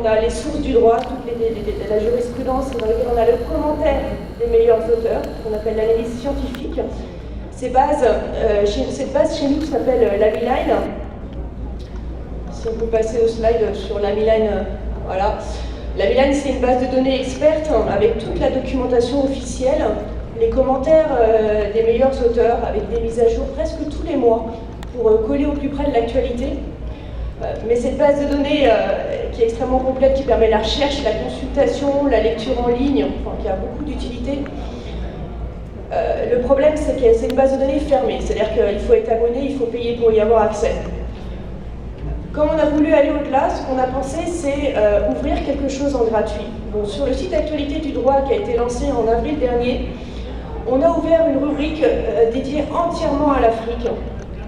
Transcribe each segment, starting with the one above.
a les sources du droit, la jurisprudence, dans laquelle on a le commentaire des meilleurs auteurs, qu'on appelle l'analyse scientifique. Cette base chez nous s'appelle l'AmiLine. Si on peut passer au slide sur l'AmiLine, voilà. L'AmiLine, c'est une base de données experte avec toute la documentation officielle, les commentaires des meilleurs auteurs, avec des mises à jour presque tous les mois pour coller au plus près de l'actualité. Mais cette base de données qui est extrêmement complète, qui permet la recherche, la consultation, la lecture en ligne, enfin, qui a beaucoup d'utilité. Le problème, c'est que c'est une base de données fermée, c'est-à-dire qu'il faut être abonné, il faut payer pour y avoir accès. Comme on a voulu aller au-delà, ce qu'on a pensé, c'est ouvrir quelque chose en gratuit. Donc, sur le site Actualité du droit qui a été lancé en avril dernier, on a ouvert une rubrique dédiée entièrement à l'Afrique,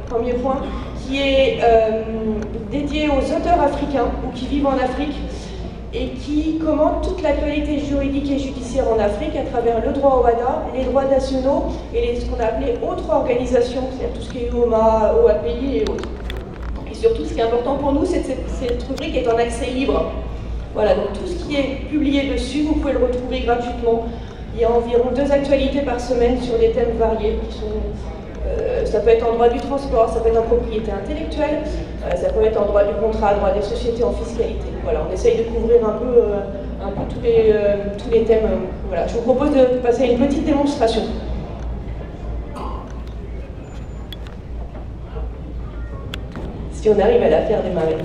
premier point, qui est dédiée aux auteurs africains ou qui vivent en Afrique et qui commande toute l'actualité juridique et judiciaire en Afrique à travers le droit OHADA, les droits nationaux et ce qu'on a appelé autres organisations, c'est-à-dire tout ce qui est OMA, OAPI et autres. Et surtout, ce qui est important pour nous, c'est que cette rubrique est en accès libre. Voilà, donc tout ce qui est publié dessus, vous pouvez le retrouver gratuitement. Il y a environ 2 actualités par semaine sur des thèmes variés qui sont... ça peut être en droit du transport, ça peut être en propriété intellectuelle, ça peut être en droit du contrat, droit des sociétés, en fiscalité. Voilà, on essaye de couvrir un peu tous les thèmes. Voilà. Je vous propose de passer à une petite démonstration. Si on arrive à la faire démarrer.